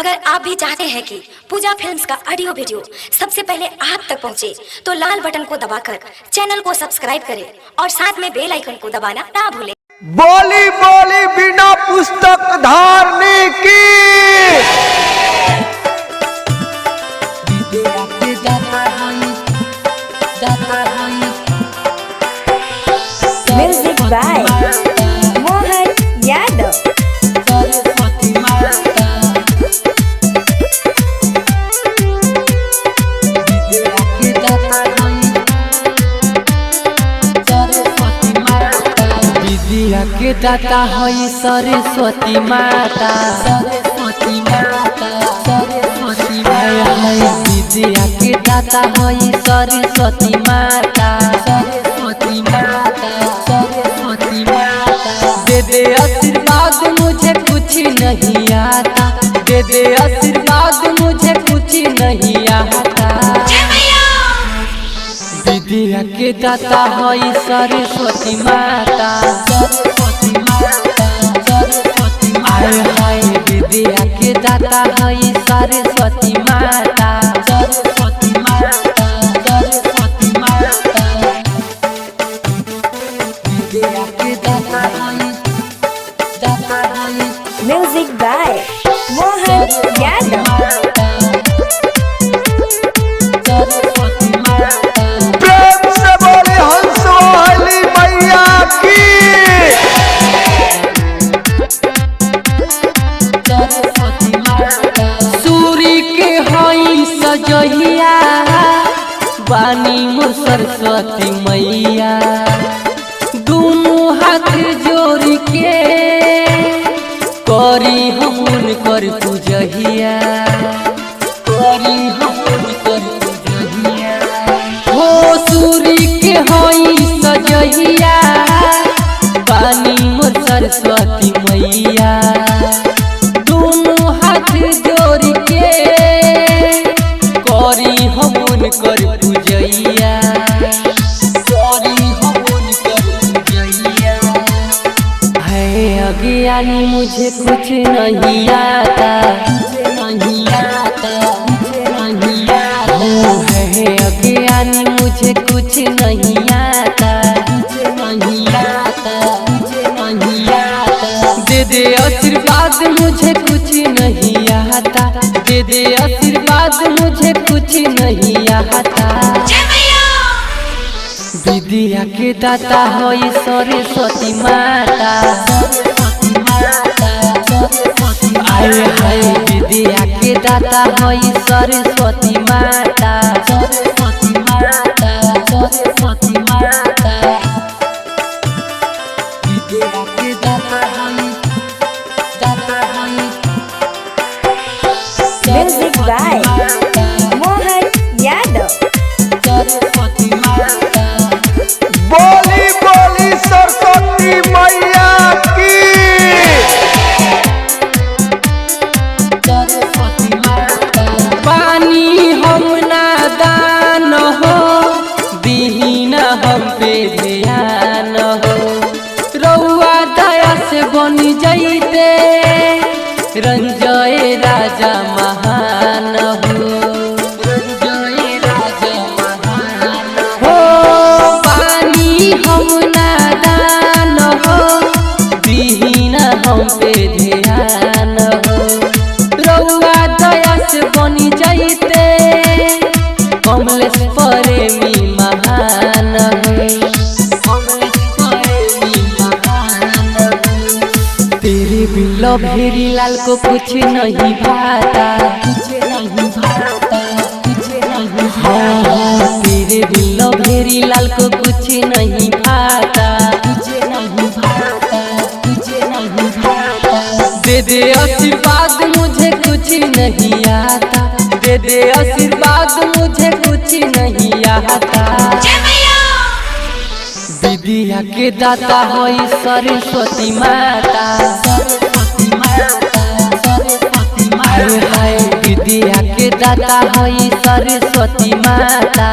अगर आप भी चाहते हैं कि पूजा फिल्म्स का ऑडियो वीडियो सबसे पहले आप तक पहुंचे, तो लाल बटन को दबाकर चैनल को सब्सक्राइब करें और साथ में बेल आइकन को दबाना ना भूलें। बोली बोली बिना पुस्तक धारने की। Music by Mohan Yadav. विद्या के दाता हई सरस्वती माता, सरस्वती माता, सरस्वती माता। विद्या के दाता हई सरस्वती माता, सरस्वती माता, सरस्वती माता। दे दे आशीर्वाद मुझे कुछ नहीं आता, दे दे आशीर्वाद मुझे कुछ नहीं आता। विद्या के दाता हई सरस्वती माता, सरस्वती माता, सरस्वती माता। विद्या के दाता हई सरस्वती माता, सरस्वती माता, सरस्वती माता। विद्या के दाता हई, दाता हई। Music by Mohan Yadav. प्रेम से बोले हंस वाली मैया की। सूर्य के हई सजहिया, बानी मोर सरस्वती मैया। दोनों हाथ जोड़ के करी हम उनकर पूजहिया, करी हम उनकर पूजहिया। हो सूर्य के हई सजहिया, बानी मोर सरस्वती मैया। दोनों हाथ जोड़ के करी हम उनकर पूजैया, करी हम उनकर पूजैया। है अज्ञानी मुझे कुछ नहीं आता, मुझे नहीं आता, मुझे नहीं आता। है अज्ञानी मुझे कुछ नहीं आता, मुझे नहीं आता, मुझे नहीं आता। दे दे आशीर्वाद मुझे कुछ नहीं आता, दे दे आशीर्वाद मुझे कुछ नहीं आता। विद्या के दाता हई सरस्वती माता, सरस्वती माता, सरस्वती माता। विद्या के दाता हई सरस्वती माता, सरस्वती माता, सरस्वती माता। विद्या के दाता हई, दाता हई। Music by Mohan Yadav. सरस्वती माता। बोली बोली सरस्वती मैया की। सरस्वती माता। पानी हम नादान हो, दीन हम पे ध्यान हो। रउआ दया से बन जइते, रंजय राजा महान हो, रंजय राजा महान हो। पानी हम नादान हो, दीन हम पे ध्यान हो। रउआ दया से बन जइते, कमलेश प्रेमी महान हो, कमलेश प्रेमी महान हो। तेरे बिल्लो भेरी लाल को कुछ नहीं भाता, कुछ नहीं भाता, कुछ नहीं भाता। तेरे बिल्लो भेरी लाल को कुछ नहीं भाता, कुछ नहीं भाता, कुछ नहीं भाता। दे दे आशीर्वाद मुझे कुछ नहीं आता, दे दे आशीर्वाद मुझे कुछ नहीं आता। विद्या के दाता हई सरस्वती माता, सरस्वती माता, सरस्वती माता। विद्या के दाता हई सरस्वती माता,